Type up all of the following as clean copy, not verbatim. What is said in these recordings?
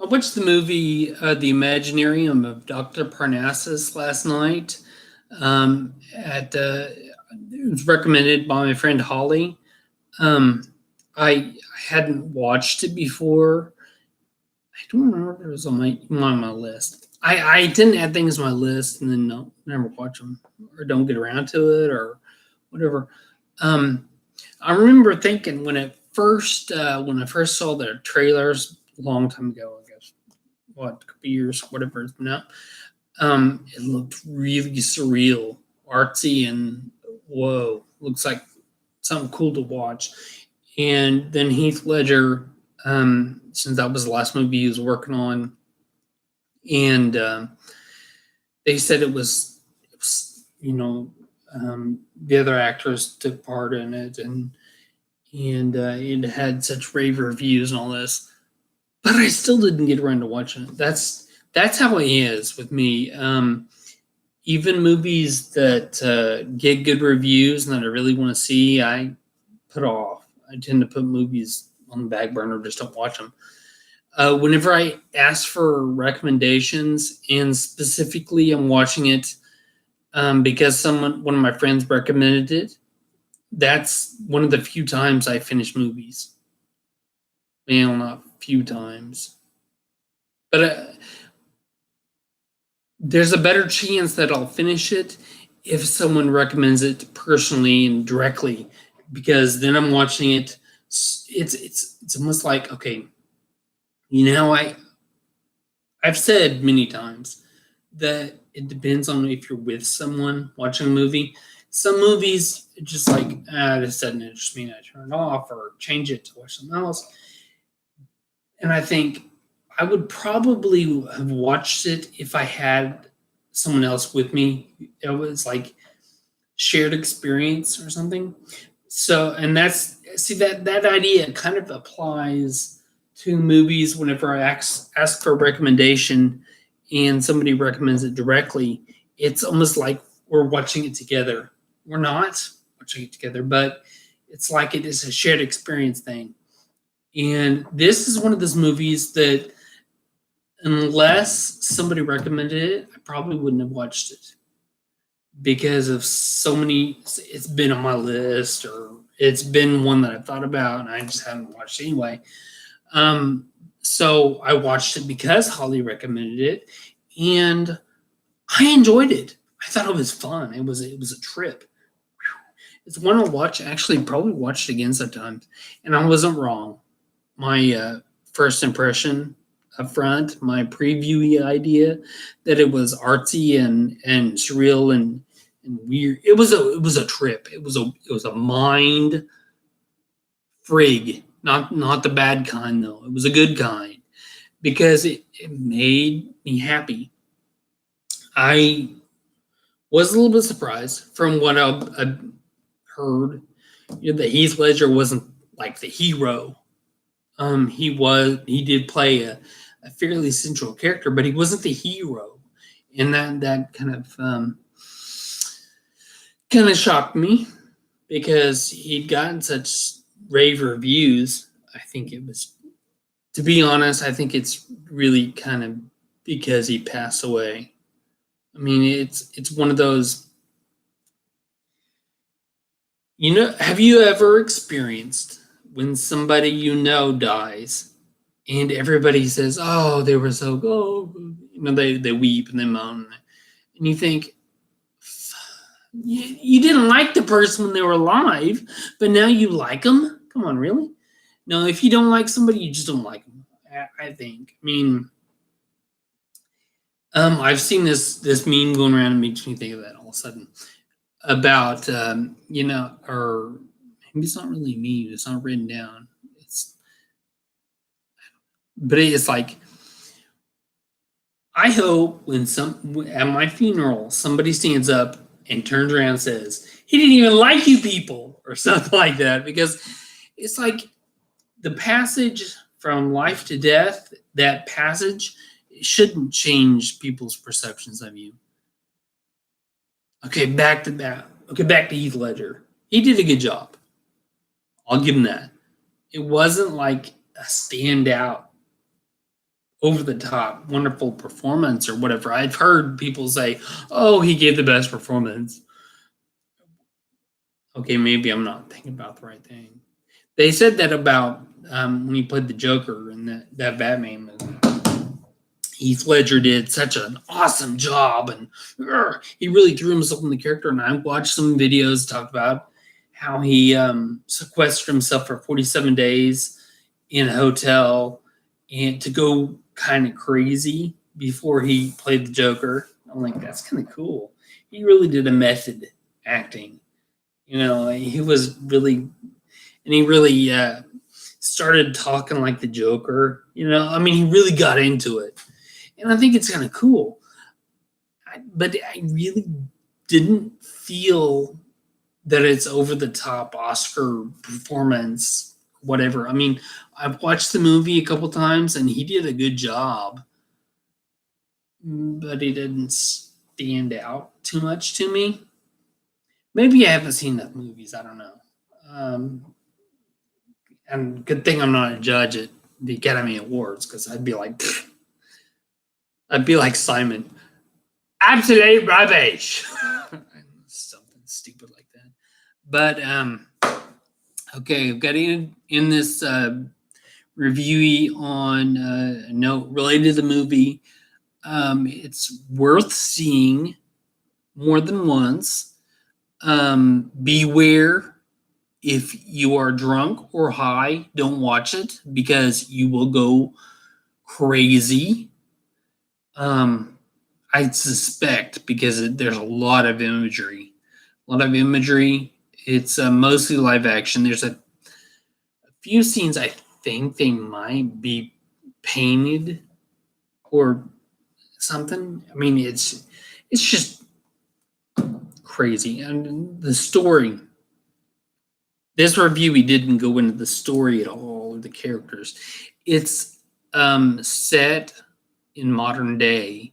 I watched the movie The Imaginarium of Doctor Parnassus last night. It was recommended by my friend Holly. Um, I hadn't watched it before. I don't remember if it was on my list. I didn't add things on my list and then never watch them or don't get around to it or whatever. Um, I remember thinking when I first saw the trailers a long time ago, I guess, what, a couple years, whatever it's been out. It looked really surreal, artsy, and whoa, looks like something cool to watch. And then Heath Ledger, since that was the last movie he was working on, and they said the other actors took part in it, and it had such rave reviews and all this, but I still didn't get around to watching it. That's how it is with me. Even movies that get good reviews and that I really want to see, I put off. I tend to put movies on the back burner, just don't watch them. Whenever I ask for recommendations, and specifically I'm watching it because one of my friends recommended it, that's one of the few times I finish movies. Well, not few times, but there's a better chance that I'll finish it if someone recommends it personally and directly, because then I'm watching it. It's almost like, okay, I've said many times that it depends on if you're with someone watching a movie. Some movies, just like, this doesn't interest me, and I turn it off or change it to watch something else. And I think I would probably have watched it if I had someone else with me. It was like shared experience or something. So, and that idea kind of applies to movies whenever I ask for a recommendation and somebody recommends it directly. It's almost like we're watching it together. We're not watching it together, but it's like it is a shared experience thing. And this is one of those movies that, unless somebody recommended it, I probably wouldn't have watched it because of so many. It's been on my list, or it's been one that I thought about, and I just haven't watched anyway. So I watched it because Holly recommended it, and I enjoyed it. I thought it was fun. It was a trip. It's one I'll watch. Actually, probably watch it again sometimes, and I wasn't wrong. My first impression up front, my previewy idea that it was artsy and surreal and weird. It was a trip. It was a mind frig. Not the bad kind though. It was a good kind because it made me happy. I was a little bit surprised from what I heard. That Heath Ledger wasn't like the hero. He did play a fairly central character, but he wasn't the hero, and that kind of shocked me because he'd gotten such rave reviews. I think it was, to be honest, I think it's really kind of because he passed away. I mean, it's one of those. Have you ever experienced when somebody dies, and everybody says, "Oh, they were so good," they weep and they moan, and you think, you didn't like the person when they were alive, but now you like them? Come on, really? No, if you don't like somebody, you just don't like them. I think. I mean, I've seen this meme going around and makes me think of that all of a sudden about or maybe it's not really a meme. It's not written down. But it's like, I hope at my funeral somebody stands up and turns around and says, "He didn't even like you people," or something like that, because it's like the passage from life to death. That passage shouldn't change people's perceptions of you. Okay, back to that. Okay, back to Heath Ledger. He did a good job. I'll give him that. It wasn't like a standout over the top, wonderful performance or whatever. I've heard people say, "Oh, he gave the best performance." Okay, maybe I'm not thinking about the right thing. They said that about when he played the Joker in that Batman movie. Heath Ledger did such an awesome job, and he really threw himself in the character. And I watched some videos talk about how he sequestered himself for 47 days in a hotel and to go kind of crazy before he played the Joker. I'm like, that's kind of cool. He really did a method acting. He was really, and he really started talking like the Joker. I mean, he really got into it. And I think it's kind of cool. But I really didn't feel that it's over the top Oscar performance, whatever. I mean, I've watched the movie a couple times and he did a good job, but he didn't stand out too much to me. Maybe I haven't seen enough movies. I don't know. And good thing I'm not a judge at the Academy Awards because I'd be like Simon. Absolute rubbish. Something stupid like that. But okay, I've got in this reviewy on a note related to the movie. It's worth seeing more than once. Beware if you are drunk or high, don't watch it because you will go crazy. I suspect because there's a lot of imagery. It's mostly live action. There's a few scenes I think they might be painted or something. I mean, it's just crazy. And the story. This review, we didn't go into the story at all, or the characters. It's set in modern day,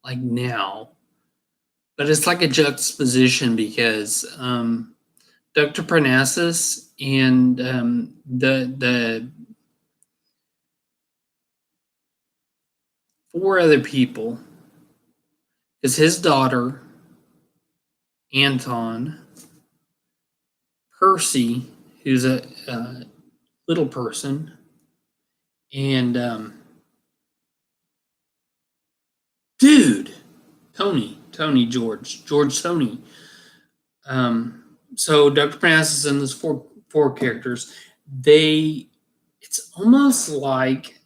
like now, but it's like a juxtaposition because Dr. Parnassus and the 4 other people is his daughter, Anton, Percy, who's a little person, and George Tony. So Dr. Parnassus and those four characters, it's almost like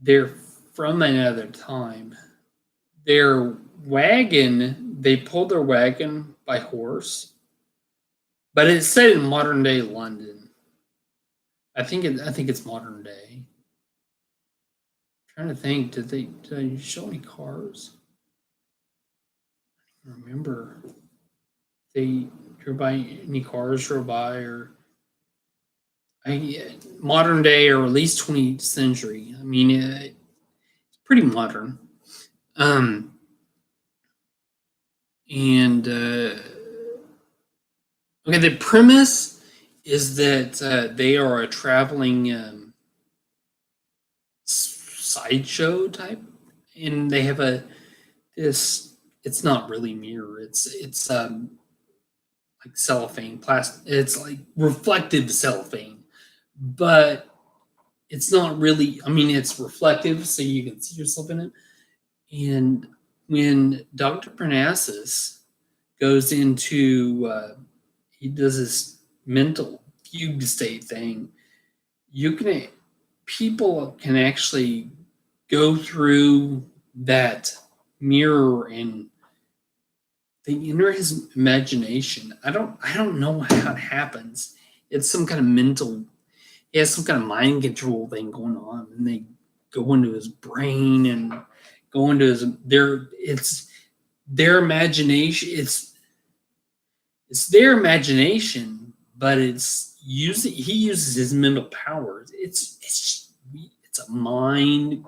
they're from another time. They pulled their wagon by horse, but it's set in modern day London. I think it's modern day. I'm trying to think, did they show any cars? I don't remember. They drove by any cars drove by or modern day or at least 20th century. I mean, it's pretty modern. And okay, the premise is that they are a traveling sideshow type, and they have this. It's not really mirror. It's like cellophane, plastic. It's like reflective cellophane, but it's not really. I mean, it's reflective, so you can see yourself in it. And when Dr. Parnassus goes into, he does this mental fugue state thing. People can actually go through that mirror and they enter his imagination. I don't know how it happens. It's some kind of mental. He has some kind of mind control thing going on, and they go into his brain and go into it's their imagination. It's their imagination, but he uses his mental powers. It's a mind.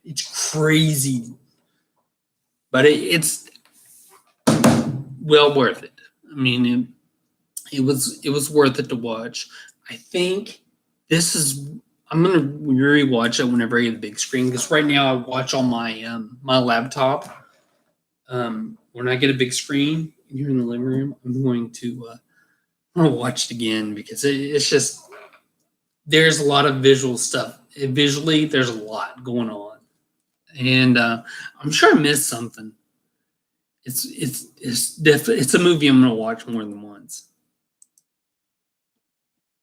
It's crazy, but it's well worth it. I mean, it was worth it to watch. I think this is I'm gonna rewatch it whenever I get the big screen because right now I watch on my my laptop. When I get a big screen here in the living room, I'm going to watch it again because it's just there's a lot of visual stuff. Visually, there's a lot going on, and I'm sure I missed something. It's a movie I'm going to watch more than once.